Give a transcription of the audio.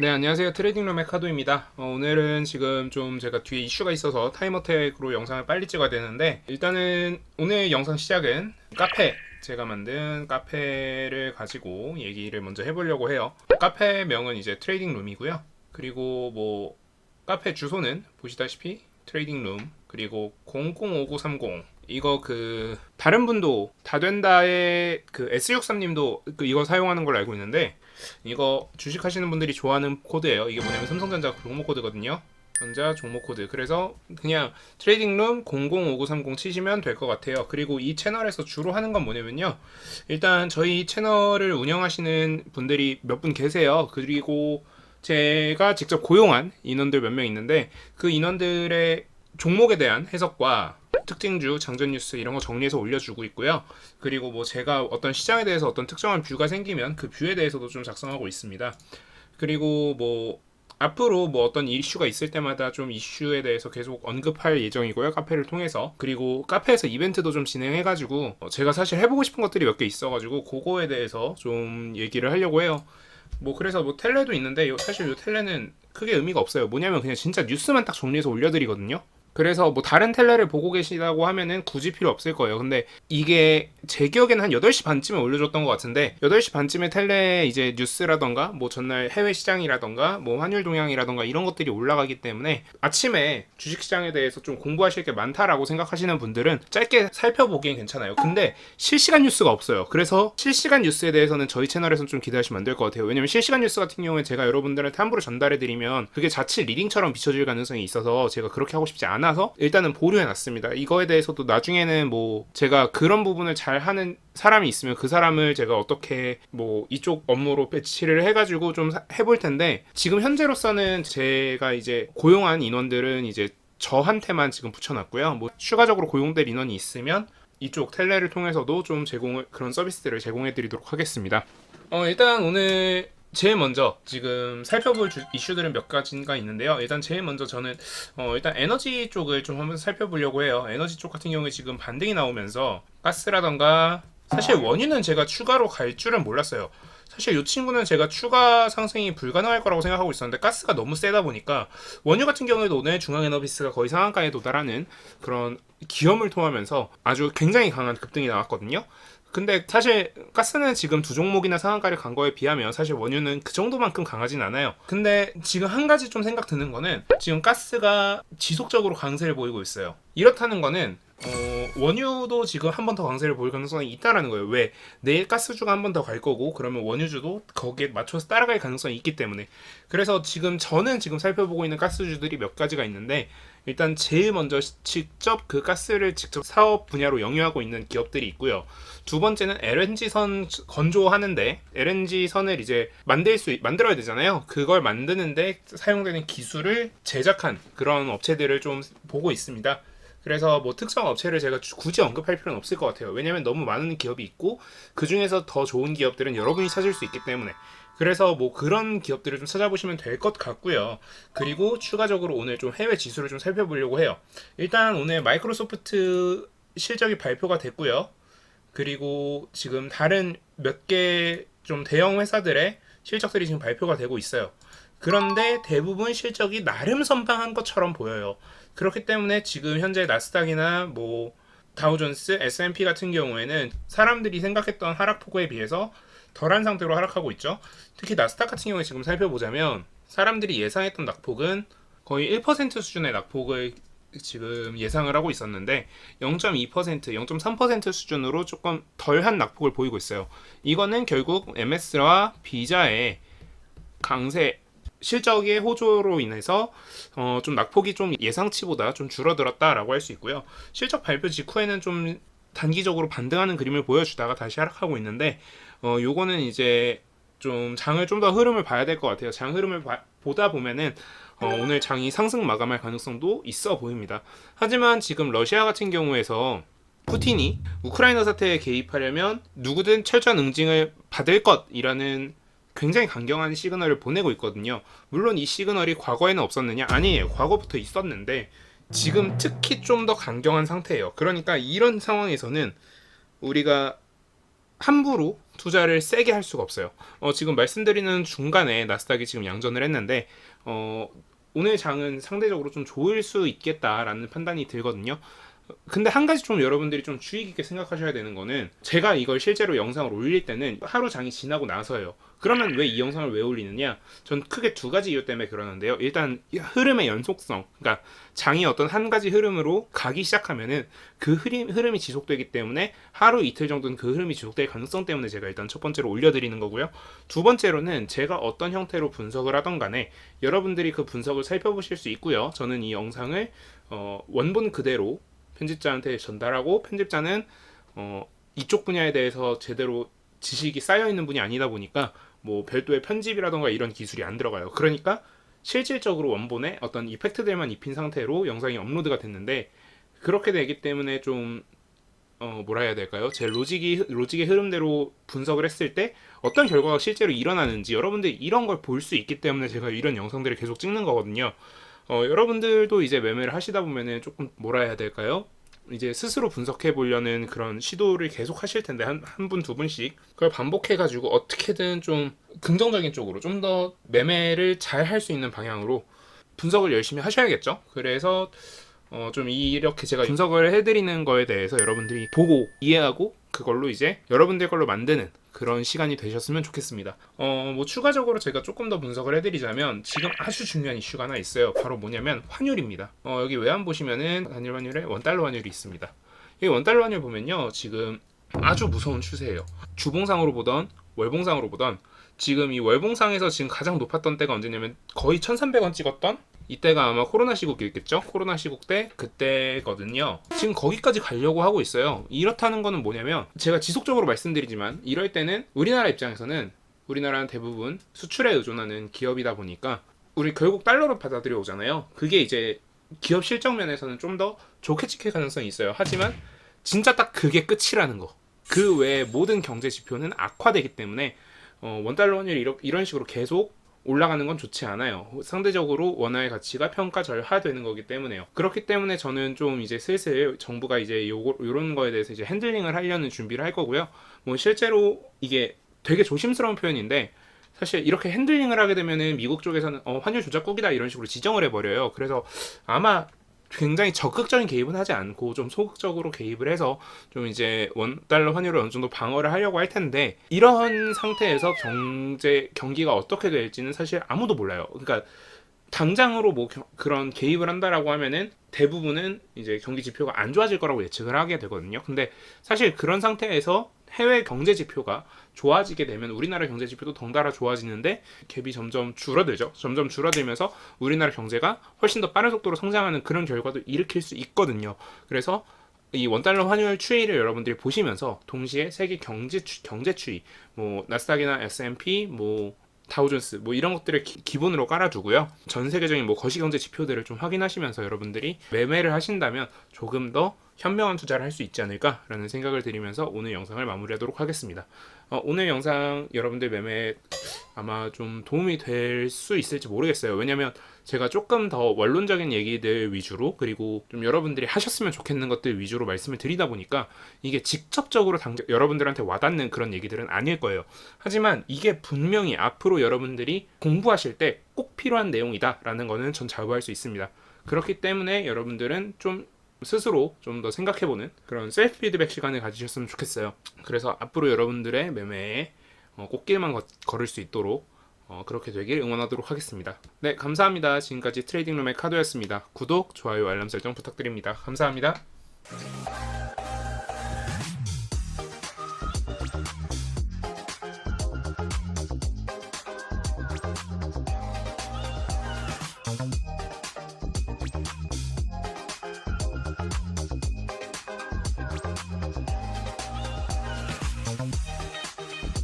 네, 안녕하세요. 트레이딩룸의 카도입니다. 오늘은 지금 좀 제가 뒤에 이슈가 있어서 타임어택으로 영상을 빨리 찍어야 되는데, 일단은 오늘 영상 시작은 제가 만든 카페를 가지고 얘기를 먼저 해보려고 해요. 카페명은 이제 트레이딩룸이고요. 그리고 뭐 카페 주소는 보시다시피 트레이딩룸, 그리고 005930, 이거 다른 분도 다된다의 S63님도 이거 사용하는 걸로 알고 있는데, 이거 주식하시는 분들이 좋아하는 코드예요. 이게 뭐냐면 삼성전자 종목 코드거든요. 전자 종목 코드. 그래서 그냥 트레이딩룸 005930 치시면 될 것 같아요. 그리고 이 채널에서 주로 하는 건 뭐냐면요, 일단 저희 채널을 운영하시는 분들이 몇 분 계세요. 그리고 제가 직접 고용한 인원들 몇 명 있는데, 그 인원들의 종목에 대한 해석과 특징주, 장전 뉴스 이런 거 정리해서 올려주고 있고요. 그리고 뭐 제가 어떤 시장에 대해서 어떤 특정한 뷰가 생기면 그 뷰에 대해서도 좀 작성하고 있습니다. 그리고 뭐 앞으로 뭐 어떤 이슈가 있을 때마다 좀 이슈에 대해서 계속 언급할 예정이고요, 카페를 통해서. 그리고 카페에서 이벤트도 좀 진행해가지고 제가 사실 해보고 싶은 것들이 몇 개 있어가지고 그거에 대해서 좀 얘기를 하려고 해요. 뭐 그래서 뭐 텔레도 있는데 사실 이 텔레는 크게 의미가 없어요. 뭐냐면 그냥 진짜 뉴스만 딱 정리해서 올려드리거든요. 그래서 뭐 다른 텔레를 보고 계시다고 하면은 굳이 필요 없을 거예요. 근데 이게 제 기억에는 한 8시 반쯤에 올려줬던 것 같은데, 8시 반쯤에 텔레에 이제 뉴스라던가 뭐 전날 해외 시장이라던가 뭐 환율 동향이라던가 이런 것들이 올라가기 때문에 아침에 주식시장에 대해서 좀 공부하실 게 많다라고 생각하시는 분들은 짧게 살펴보기엔 괜찮아요. 근데 실시간 뉴스가 없어요. 그래서 실시간 뉴스에 대해서는 저희 채널에서는 좀 기대하시면 안 될 것 같아요. 왜냐면 실시간 뉴스 같은 경우에 제가 여러분들한테 함부로 전달해드리면 그게 자칫 리딩처럼 비춰질 가능성이 있어서 제가 그렇게 하고 싶지 않아서 일단은 보류해놨습니다. 이거에 대해서도 나중에는 뭐 제가 그런 부분을 잘 하는 사람이 있으면 그 사람을 제가 어떻게 뭐 이쪽 업무로 배치를 해가지고 좀 해볼 텐데, 지금 현재로서는 제가 이제 고용한 인원들은 이제 저한테만 지금 붙여놨고요. 뭐 추가적으로 고용될 인원이 있으면 이쪽 텔레를 통해서도 좀 그런 서비스들을 제공해드리도록 하겠습니다. 일단 오늘 제일 먼저 지금 살펴볼 이슈들은 몇 가지가 있는데요. 일단 제일 먼저 저는 일단 에너지 쪽을 좀 한번 살펴보려고 해요. 에너지 쪽 같은 경우에 지금 반등이 나오면서 가스라던가, 사실 원유는 제가 추가로 갈 줄은 몰랐어요. 사실 이 친구는 제가 추가 상승이 불가능할 거라고 생각하고 있었는데 가스가 너무 세다 보니까, 원유 같은 경우에도 오늘 중앙에너비스가 거의 상한가에 도달하는 그런 기염을 통하면서 아주 굉장히 강한 급등이 나왔거든요. 근데 사실 가스는 지금 두 종목이나 상한가를 간 거에 비하면 사실 원유는 그 정도만큼 강하진 않아요. 근데 지금 한 가지 좀 생각 드는 거는, 지금 가스가 지속적으로 강세를 보이고 있어요. 이렇다는 거는 원유도 지금 한 번 더 강세를 보일 가능성이 있다라는 거예요. 왜? 내일 가스주가 한 번 더 갈 거고, 그러면 원유주도 거기에 맞춰서 따라갈 가능성이 있기 때문에. 그래서 저는 지금 살펴보고 있는 가스주들이 몇 가지가 있는데, 일단 제일 먼저 직접 그 가스를 직접 사업 분야로 영위하고 있는 기업들이 있고요. 두 번째는 LNG 선 건조하는데, LNG 선을 이제 만들어야 되잖아요. 그걸 만드는데 사용되는 기술을 제작한 그런 업체들을 좀 보고 있습니다. 그래서 뭐 특정 업체를 제가 굳이 언급할 필요는 없을 것 같아요. 왜냐면 너무 많은 기업이 있고 그 중에서 더 좋은 기업들은 여러분이 찾을 수 있기 때문에. 그래서 뭐 그런 기업들을 좀 찾아보시면 될 것 같고요. 그리고 추가적으로 오늘 좀 해외 지수를 좀 살펴보려고 해요. 일단 오늘 마이크로소프트 실적이 발표가 됐고요. 그리고 지금 다른 몇 개 좀 대형 회사들의 실적들이 지금 발표가 되고 있어요. 그런데 대부분 실적이 나름 선방한 것처럼 보여요. 그렇기 때문에 지금 현재 나스닥이나 뭐 다우존스, S&P 같은 경우에는 사람들이 생각했던 하락폭에 비해서 덜한 상태로 하락하고 있죠. 특히 나스닥 같은 경우에 지금 살펴보자면 사람들이 예상했던 낙폭은 거의 1% 수준의 낙폭을 지금 예상을 하고 있었는데 0.2%, 0.3% 수준으로 조금 덜한 낙폭을 보이고 있어요. 이거는 결국 MS와 비자의 강세, 실적의 호조로 인해서 좀 낙폭이 좀 예상치보다 좀 줄어들었다라고 할 수 있고요. 실적 발표 직후에는 좀 단기적으로 반등하는 그림을 보여주다가 다시 하락하고 있는데, 요거는 이제 좀 장을 좀 더 흐름을 봐야 될 것 같아요. 장 흐름을 보다 보면은 오늘 장이 상승 마감할 가능성도 있어 보입니다. 하지만 지금 러시아 같은 경우에서 푸틴이 우크라이나 사태에 개입하려면 누구든 철저한 응징을 받을 것이라는 굉장히 강경한 시그널을 보내고 있거든요. 물론 이 시그널이 과거에는 없었느냐? 아니에요. 과거부터 있었는데 지금 특히 좀 더 강경한 상태예요. 그러니까 이런 상황에서는 우리가 함부로 투자를 세게 할 수가 없어요. 지금 말씀드리는 중간에 나스닥이 지금 양전을 했는데 오늘 장은 상대적으로 좀 좋을 수 있겠다라는 판단이 들거든요. 근데 한 가지 좀 여러분들이 좀 주의 깊게 생각하셔야 되는 거는, 제가 이걸 실제로 영상을 올릴 때는 하루 장이 지나고 나서예요. 그러면 왜 이 영상을 왜 올리느냐? 전 크게 두 가지 이유 때문에 그러는데요. 일단 흐름의 연속성, 그러니까 장이 어떤 한 가지 흐름으로 가기 시작하면은 그 흐름이 지속되기 때문에 하루 이틀 정도는 그 흐름이 지속될 가능성 때문에 제가 일단 첫 번째로 올려드리는 거고요. 두 번째로는 제가 어떤 형태로 분석을 하던 간에 여러분들이 그 분석을 살펴보실 수 있고요. 저는 이 영상을 원본 그대로 편집자한테 전달하고, 편집자는 이쪽 분야에 대해서 제대로 지식이 쌓여 있는 분이 아니다 보니까 뭐 별도의 편집이라던가 이런 기술이 안 들어가요. 그러니까 실질적으로 원본에 어떤 이펙트들만 입힌 상태로 영상이 업로드가 됐는데, 그렇게 되기 때문에 좀 뭐라 해야 될까요? 제 로직의 흐름대로 분석을 했을 때 어떤 결과가 실제로 일어나는지 여러분들이 이런 걸 볼 수 있기 때문에 제가 이런 영상들을 계속 찍는 거거든요. 여러분들도 이제 매매를 하시다 보면은 조금 뭐라 해야 될까요? 이제 스스로 분석해 보려는 그런 시도를 계속 하실 텐데, 한 분, 두 분씩 그걸 반복해 가지고 어떻게든 좀 긍정적인 쪽으로 좀 더 매매를 잘 할 수 있는 방향으로 분석을 열심히 하셔야겠죠. 그래서 좀 이렇게 제가 분석을 해드리는 거에 대해서 여러분들이 보고 이해하고 그걸로 이제 여러분들 걸로 만드는 그런 시간이 되셨으면 좋겠습니다. 뭐 추가적으로 제가 조금 더 분석을 해드리자면, 지금 아주 중요한 이슈가 하나 있어요. 바로 뭐냐면 환율입니다. 여기 외환 보시면은 단일 환율에 원달러 환율이 있습니다. 이 원달러 환율 보면요, 지금 아주 무서운 추세예요. 주봉상으로 보던 월봉상으로 보던 지금 이 월봉상에서 지금 가장 높았던 때가 언제냐면 거의 1,300원 찍었던 이때가 아마 코로나 시국이겠죠? 코로나 시국 때 그때거든요. 지금 거기까지 가려고 하고 있어요. 이렇다는 거는 뭐냐면, 제가 지속적으로 말씀드리지만 이럴 때는 우리나라 입장에서는, 우리나라는 대부분 수출에 의존하는 기업이다 보니까 우리 결국 달러로 받아들여 오잖아요. 그게 이제 기업 실적 면에서는 좀 더 좋게 찍힐 가능성이 있어요. 하지만 진짜 딱 그게 끝이라는 거. 그 외에 모든 경제 지표는 악화되기 때문에 원달러 환율이 이런 식으로 계속 올라가는 건 좋지 않아요. 상대적으로 원화의 가치가 평가절하되는 거기 때문에요. 그렇기 때문에 저는 좀 이제 슬슬 정부가 이제 요런 거에 대해서 이제 핸들링을 하려는 준비를 할 거고요. 뭐 실제로 이게 되게 조심스러운 표현인데, 사실 이렇게 핸들링을 하게 되면은 미국 쪽에서는 환율 조작국이다 이런 식으로 지정을 해버려요. 그래서 아마 굉장히 적극적인 개입은 하지 않고 좀 소극적으로 개입을 해서 좀 이제 원달러 환율을 어느 정도 방어를 하려고 할 텐데, 이런 상태에서 경기가 어떻게 될지는 사실 아무도 몰라요. 그러니까 당장으로 뭐 그런 개입을 한다라고 하면은 대부분은 이제 경기 지표가 안 좋아질 거라고 예측을 하게 되거든요. 근데 사실 그런 상태에서 해외 경제 지표가 좋아지게 되면 우리나라 경제 지표도 덩달아 좋아지는데, 갭이 점점 줄어들죠. 점점 줄어들면서 우리나라 경제가 훨씬 더 빠른 속도로 성장하는 그런 결과도 일으킬 수 있거든요. 그래서 이 원달러 환율 추이를 여러분들이 보시면서 동시에 세계 경제 추이, 뭐 나스닥이나 S&P, 뭐 다우존스 뭐 이런 것들을 기본으로 깔아두고요. 전 세계적인 뭐 거시경제 지표들을 좀 확인하시면서 여러분들이 매매를 하신다면 조금 더 현명한 투자를 할 수 있지 않을까라는 생각을 드리면서 오늘 영상을 마무리하도록 하겠습니다. 오늘 영상 여러분들 매매에 아마 좀 도움이 될 수 있을지 모르겠어요. 왜냐면 제가 조금 더 원론적인 얘기들 위주로, 그리고 좀 여러분들이 하셨으면 좋겠는 것들 위주로 말씀을 드리다 보니까 이게 직접적으로 여러분들한테 와닿는 그런 얘기들은 아닐 거예요. 하지만 이게 분명히 앞으로 여러분들이 공부하실 때 꼭 필요한 내용이다라는 거는 전 자부할 수 있습니다. 그렇기 때문에 여러분들은 좀 스스로 좀 더 생각해보는 그런 셀프 피드백 시간을 가지셨으면 좋겠어요. 그래서 앞으로 여러분들의 매매에 꽃길만 걸을 수 있도록 그렇게 되길 응원하도록 하겠습니다. 네, 감사합니다. 지금까지 트레이딩룸의 카도였습니다. 구독, 좋아요, 알람 설정 부탁드립니다. 감사합니다.